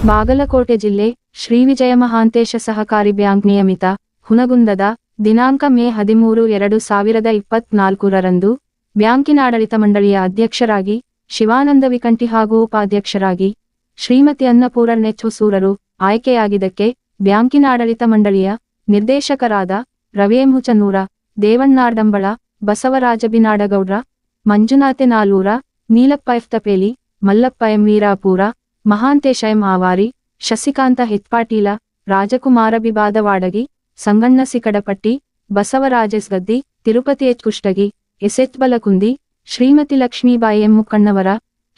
ಬಾಗಲಕೋಟೆ ಜಿಲ್ಲೆ ಶ್ರೀ ವಿಜಯ ಮಹಾಂತೇಶ ಸಹಕಾರಿ ಬ್ಯಾಂಕ್ ನಿಯಮಿತ ಹುನಗುಂದದ ದಿನಾಂಕ ಮೇ 13, 2024ರಂದು ಬ್ಯಾಂಕಿನ ಆಡಳಿತ ಮಂಡಳಿಯ ಅಧ್ಯಕ್ಷರಾಗಿ ಶಿವಾನಂದ ವಿಕಂಠಿ ಹಾಗೂ ಉಪಾಧ್ಯಕ್ಷರಾಗಿ ಶ್ರೀಮತಿ ಅನ್ನಪೂರ್ಣ ಹೊಸೂರರು ಆಯ್ಕೆಯಾಗಿದ್ದಕ್ಕೆ ಬ್ಯಾಂಕಿನ ಆಡಳಿತ ಮಂಡಳಿಯ ನಿರ್ದೇಶಕರಾದ ರವೇಂ ಹುಚನೂರ, ದೇವಣ್ಣಾರ್ಡಂಬಳ, ಬಸವರಾಜ ಬಿನಾಡಗೌಡ್ರ, Manjunath Nalur, Neelappa F Tapeli, Mallappa M Virapur, Mahantesh M Awari, Shashikant ಹೆತ್ಪಾಟೀಲ, ರಾಜಕುಮಾರ ಬಿಬಾದವಾಡಗಿ, ಸಂಗಣ್ಣ ಸಿಕಡಪಟ್ಟಿ, Basavaraj S Gaddi, Tirupati H Kushtagi, S H Balakundi, Shrimati Lakshmibai M Mukkannavar,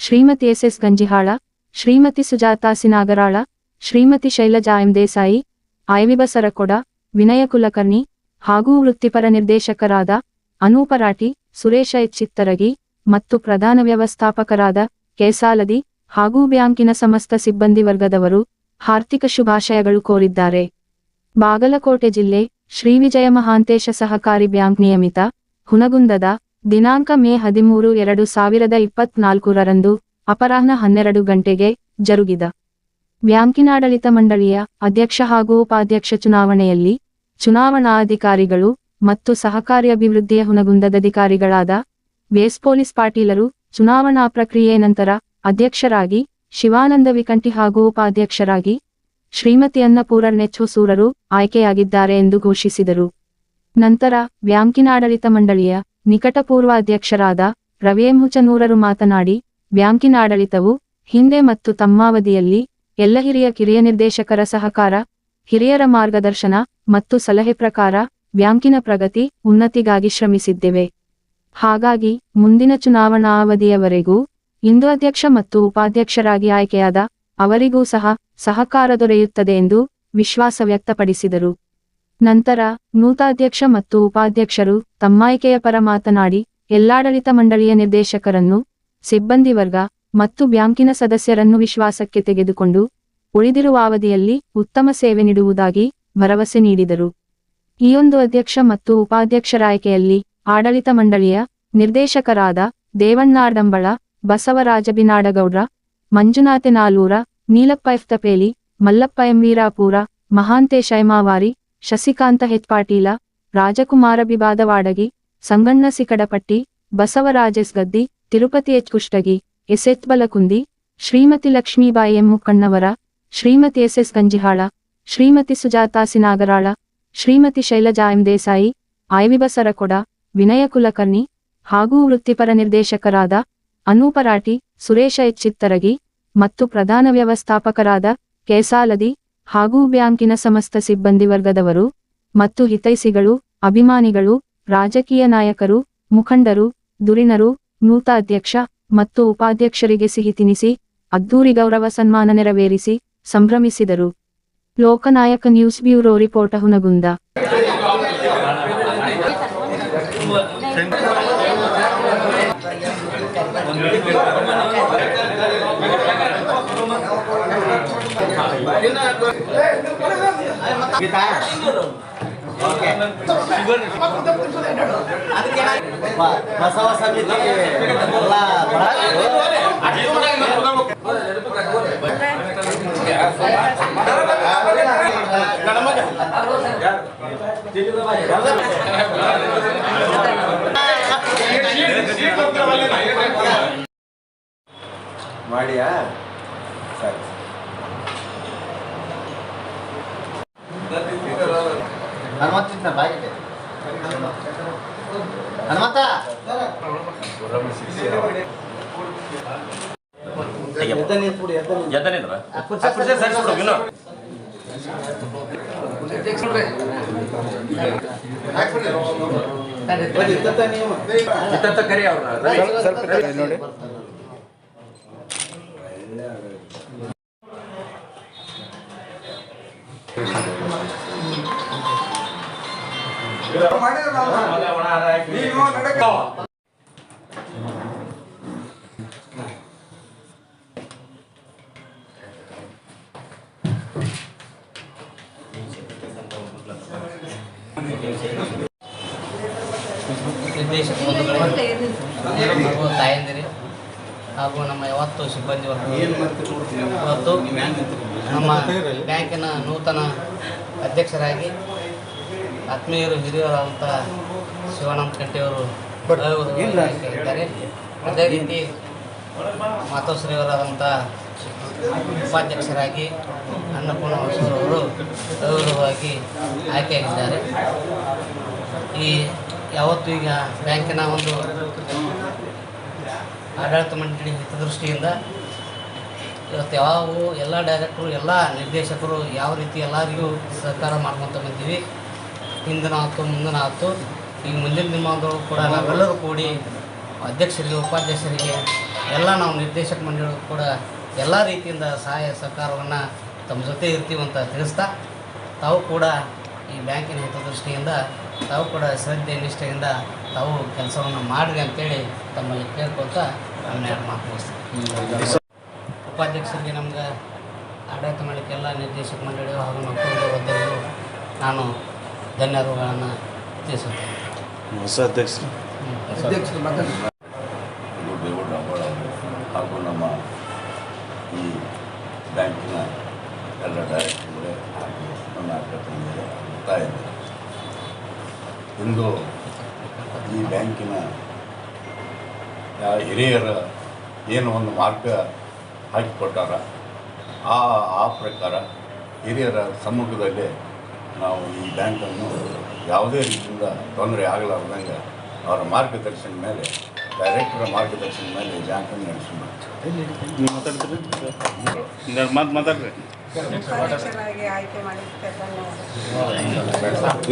Shrimati S S Ganjihal, Shrimati Sujata ಸಿನಾಗರಾಳ, ಶ್ರೀಮತಿ ಶೈಲಜಾ ಎಂ ದೇಸಾಯಿ, ಐವಿ ಬಸರಕೊಡ, ವಿನಯ ಕುಲಕರ್ಣಿ ಹಾಗೂ ವೃತ್ತಿಪರ ನಿರ್ದೇಶಕರಾದ ಅನೂಪರಾಟಿ, ಸುರೇಶ ಎಚ್ ಚಿತ್ತರಗಿ ಮತ್ತು ಪ್ರಧಾನ ವ್ಯವಸ್ಥಾಪಕರಾದ ಕೆಸಾಲದಿ ಹಾಗೂ ಬ್ಯಾಂಕಿನ ಸಮಸ್ತ ಸಿಬ್ಬಂದಿ ವರ್ಗದವರು ಹಾರ್ದಿಕ ಶುಭಾಶಯಗಳು ಕೋರಿದ್ದಾರೆ. ಬಾಗಲಕೋಟೆ ಜಿಲ್ಲೆ ಶ್ರೀ ವಿಜಯ ಮಹಾಂತೇಶ ಸಹಕಾರಿ ಬ್ಯಾಂಕ್ ನಿಯಮಿತ ಹುನಗುಂದದ ದಿನಾಂಕ ಮೇ 13, 2024ರಂದು ಅಪರಾಹ್ನ 12 ಗಂಟೆಗೆ ಜರುಗಿದ ಬ್ಯಾಂಕಿನಾಡಳಿತ ಮಂಡಳಿಯ ಅಧ್ಯಕ್ಷ ಹಾಗೂ ಉಪಾಧ್ಯಕ್ಷ ಚುನಾವಣೆಯಲ್ಲಿ ಚುನಾವಣಾಧಿಕಾರಿಗಳು ಮತ್ತು ಸಹಕಾರಿ ಅಭಿವೃದ್ಧಿಯ ಹುನಗುಂದದ ಅಧಿಕಾರಿಗಳಾದ ಬೇಸ್ ಪೊಲೀಸ್ ಪಾಟೀಲರು ಚುನಾವಣಾ ಪ್ರಕ್ರಿಯೆ ನಂತರ ಅಧ್ಯಕ್ಷರಾಗಿ ಶಿವಾನಂದ ವಿಕಂಠಿ ಹಾಗೂ ಉಪಾಧ್ಯಕ್ಷರಾಗಿ ಶ್ರೀಮತಿ ಅನ್ನಪೂರ್ಣ ಹೊಸೂರರು ಆಯ್ಕೆಯಾಗಿದ್ದಾರೆ ಎಂದು ಘೋಷಿಸಿದರು. ನಂತರ ಬ್ಯಾಂಕಿನಾಡಳಿತ ಮಂಡಳಿಯ ನಿಕಟಪೂರ್ವ ಅಧ್ಯಕ್ಷರಾದ ರವೇಂ ಹುಚನೂರರು ಮಾತನಾಡಿ, ಬ್ಯಾಂಕಿನ ಆಡಳಿತವು ಹಿಂದೆ ಮತ್ತು ತಮ್ಮಾವಧಿಯಲ್ಲಿ ಎಲ್ಲ ಕಿರಿಯ ನಿರ್ದೇಶಕರ ಸಹಕಾರ, ಹಿರಿಯರ ಮಾರ್ಗದರ್ಶನ ಮತ್ತು ಸಲಹೆ ಪ್ರಕಾರ ಬ್ಯಾಂಕಿನ ಪ್ರಗತಿ, ಉನ್ನತಿಗಾಗಿ ಶ್ರಮಿಸಿದ್ದೇವೆ. ಹಾಗಾಗಿ ಮುಂದಿನ ಚುನಾವಣಾ ಅವಧಿಯವರೆಗೂ ಇಂದು ಅಧ್ಯಕ್ಷ ಮತ್ತು ಉಪಾಧ್ಯಕ್ಷರಾಗಿ ಆಯ್ಕೆಯಾದ ಅವರಿಗೂ ಸಹಕಾರ ದೊರೆಯುತ್ತದೆ ಎಂದು ವಿಶ್ವಾಸ ವ್ಯಕ್ತಪಡಿಸಿದರು. ನಂತರ ನೂತನಾಧ್ಯಕ್ಷ ಮತ್ತು ಉಪಾಧ್ಯಕ್ಷರು ತಮ್ಮಾಯ್ಕೆಯ ಪರ ಮಾತನಾಡಿ, ಎಲ್ಲಾಡಳಿತ ಮಂಡಳಿಯ ನಿರ್ದೇಶಕರನ್ನು, ಸಿಬ್ಬಂದಿ ವರ್ಗ ಮತ್ತು ಬ್ಯಾಂಕಿನ ಸದಸ್ಯರನ್ನು ವಿಶ್ವಾಸಕ್ಕೆ ತೆಗೆದುಕೊಂಡು ಉಳಿದಿರುವ ಅವಧಿಯಲ್ಲಿ ಉತ್ತಮ ಸೇವೆ ನೀಡುವುದಾಗಿ ಭರವಸೆ ನೀಡಿದರು. ಈ ಒಂದು ಅಧ್ಯಕ್ಷ ಮತ್ತು ಉಪಾಧ್ಯಕ್ಷರ ಆಯ್ಕೆಯಲ್ಲಿ ಆಡಳಿತ ಮಂಡಳಿಯ ನಿರ್ದೇಶಕರಾದ ದೇವಣ್ಣಾರ್ಡಂಬಳ, ಬಸವರಾಜ ಬಿನಾಡಗೌಡ್ರ, Manjunath Nalur, Neelappa F Tapeli, Mallappa M Virapur, Mahantesh M Awari, Shashikant ಹೆತ್ಪಾಟೀಲ, ರಾಜಕುಮಾರ ಬಿಬಾದವಾಡಗಿ, ಸಂಗಣ್ಣ ಸಿಕಡಪಟ್ಟಿ, Basavaraj S Gaddi, Tirupati H Kushtagi, S H Balakundi, Shrimati Lakshmibai M Mukkannavar, Shrimati S S Ganjihal, Shrimati Sujata ಸಿನಾಗರಾಳ, ಶ್ರೀಮತಿ ಶೈಲಜಾ ಎಂ ದೇಸಾಯಿ, ಐವಿ ಬಸರಕೊಡ, ವಿನಯ ಕುಲಕರ್ಣಿ ಹಾಗೂ ವೃತ್ತಿಪರ ನಿರ್ದೇಶಕರಾದ ಅನೂಪರಾಟಿ, ಸುರೇಶ ಎಚ್ ಚಿತ್ತರಗಿ ಮತ್ತು ಪ್ರಧಾನ ವ್ಯವಸ್ಥಾಪಕರಾದ ಕೆಸಾಲದಿ ಹಾಗೂ ಬ್ಯಾಂಕಿನ ಸಮಸ್ತ ಸಿಬ್ಬಂದಿ ವರ್ಗದವರು ಮತ್ತು ಹಿತೈಷಿಗಳು, ಅಭಿಮಾನಿಗಳು, ರಾಜಕೀಯ ನಾಯಕರು, ಮುಖಂಡರು, ಧುರೀಣರು, ನೂತನ ಅಧ್ಯಕ್ಷ ಮತ್ತು ಉಪಾಧ್ಯಕ್ಷರಿಗೆ ಸಿಹಿ ತಿನಿಸಿ ಅದ್ದೂರಿ ಗೌರವ ಸನ್ಮಾನ ನೆರವೇರಿಸಿ ಸಂಭ್ರಮಿಸಿದರು. Lokanayaka news bureau report Hungund. Basava ಸಮಿತಿ ಮಾಡಿಯಾ ಸರಿ. ಹನುಮಂತ ಬಾಯಿಗೆ ಹನುಮಂತ ಕರಿ ಅವ್ರ ನೋಡಿ. ತಾಯಂದಿರಿ ಹಾಗೂ ನಮ್ಮ ಯಾವತ್ತು ಸಿಬ್ಬಂದಿ ವರ್ಗ ಇವತ್ತು ನಮ್ಮ ಬ್ಯಾಂಕಿನ ನೂತನ ಅಧ್ಯಕ್ಷರಾಗಿ ಆತ್ಮೀಯರು ಹಿರಿಯರಾದಂಥ ಶಿವಾನಂದ ಕಂಠಿಯವರು ಇದ್ದಾರೆ. ಅದೇ ರೀತಿ ಮಾತೋಶ್ರೀಯವರಾದಂಥ ಉಪಾಧ್ಯಕ್ಷರಾಗಿ ಅನ್ನಪೂರ್ಣ ಹೊಸೂರವರು ಗೌರವವಾಗಿ ಆಯ್ಕೆಯಾಗಿದ್ದಾರೆ. ಈ ಯಾವತ್ತು ಈಗ ಬ್ಯಾಂಕಿನ ಒಂದು ಆಡಳಿತ ಮಂಡಳಿ ಹಿತದೃಷ್ಟಿಯಿಂದ ಇವತ್ತು ಎಲ್ಲ ಡೈರೆಕ್ಟರು ಎಲ್ಲ ನಿರ್ದೇಶಕರು ಯಾವ ರೀತಿ ಎಲ್ಲರಿಗೂ ಸಹಕಾರ ಮಾಡ್ಕೊತ ಬಂದೀವಿ. ಹಿಂದಿನ ಆಯ್ತು ಮುಂದಿನ ಆಯ್ತು, ಈಗ ಮುಂದಿನ ದಿನದೊಳಗೂ ಕೂಡ ನಾವೆಲ್ಲರೂ ಕೂಡಿ ಅಧ್ಯಕ್ಷರಿಗೆ ಉಪಾಧ್ಯಕ್ಷರಿಗೆ ಎಲ್ಲ ನಾವು ನಿರ್ದೇಶಕ ಮಂಡಳಿಗೂ ಕೂಡ ಎಲ್ಲ ರೀತಿಯಿಂದ ಸಹಾಯ ಸಹಕಾರವನ್ನು ತಮ್ಮ ಜೊತೆ ಇರ್ತೀವಿ ಅಂತ ತಿಳಿಸ್ತಾ ತಾವು ಕೂಡ ಈ ಬ್ಯಾಂಕಿನ ಹಿತದೃಷ್ಟಿಯಿಂದ ತಾವು ಕೂಡ ಶ್ರದ್ಧೆ ನಿಷ್ಠೆಯಿಂದ ತಾವು ಕೆಲಸವನ್ನು ಮಾಡಿರಿ ಅಂತೇಳಿ ತಮ್ಮಲ್ಲಿ ಕೇಳ್ಕೊಳ್ತಾ ನನ್ನ 2 ಮಾತು ಮುಗಿಸ್ತೀನಿ. ಉಪಾಧ್ಯಕ್ಷರಿಗೆ ನಮ್ಗೆ ಆಡಳಿತ ಮಾಡಲಿಕ್ಕೆ ಎಲ್ಲ ನಿರ್ದೇಶಕ ಮಂಡಳಿ ಹಾಗೂ ಮಕ್ಕಳು ನಾನು ಧನ್ಯವಾದಗಳನ್ನು ತಿಳಿಸುತ್ತೇನೆ. ಹೊಸ ಅಧ್ಯಕ್ಷರು ದೇವೇಗೌಡ ಹಾಗೂ ನಮ್ಮ ಈ ಬ್ಯಾಂಕಿನ ಎಲ್ಲ ಡೈರೆಕ್ಟರ್ಗಳೇ ಹಾಗೂ ನನ್ನ ಅಧ್ಯಕ್ಷರಿಗೆ ಒತ್ತಾಯ ಇದೆ. ಇಂದು ಈ ಬ್ಯಾಂಕಿನ ಹಿರಿಯರ ಏನು ಒಂದು ಮಾರ್ಗ ಹಾಕಿಕೊಟ್ಟಾರ ಆ ಪ್ರಕಾರ ಹಿರಿಯರ ಸಮ್ಮುಖದಲ್ಲಿ ನಾವು ಈ ಬ್ಯಾಂಕನ್ನು ಯಾವುದೇ ರೀತಿಯಿಂದ ತೊಂದರೆ ಆಗಲಾರ್ದಂಗೆ ಅವರ ಮಾರ್ಗದರ್ಶನ ಮೇಲೆ ಡೈರೆಕ್ಟರ್ ಮಾರ್ಗದರ್ಶನ ಮೇಲೆ ಈ ಬ್ಯಾಂಕನ್ನು ನಡೆಸೋಣ. ಮಾತಾಡ್ರಿ.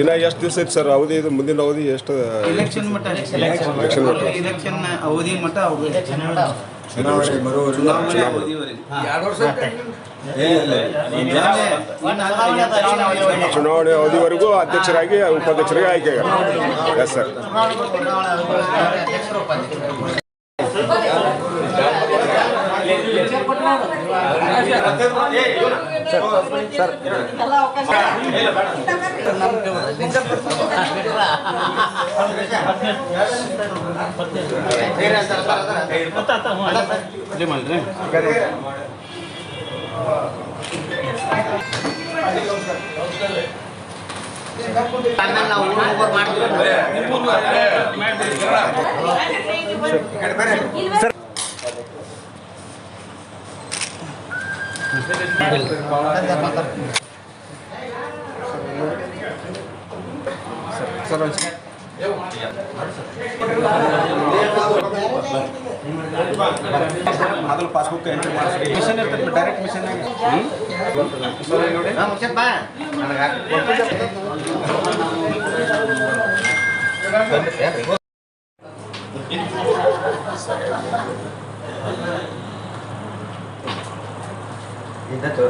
ಇನ್ನು ಎಷ್ಟು ದಿವಸ ಐತೆ ಸರ್ ಅವಧಿ? ಇದು ಮುಂದಿನ ಅವಧಿ ಎಷ್ಟು? ಇಲೆಕ್ಷನ್ ಅವಧಿ ಮಟ್ಟ ಚುನಾವಣೆ ಅವಧಿವರೆಗೂ ಅಧ್ಯಕ್ಷರಾಗಿ ಉಪಾಧ್ಯಕ್ಷರಾಗಿ ಆಯ್ಕೆ. Yes sir. ಮೊದಲು ಪಾಸ್ಬುಕ್ ಎಂಟ್ರಿ ಮಾಡಿಸಿ ಮಿಷನ್ ಇರ್ತದೆ, ಡೈರೆಕ್ಟ್ ಮಿಷನ್ ಇದ್ದದ್ದು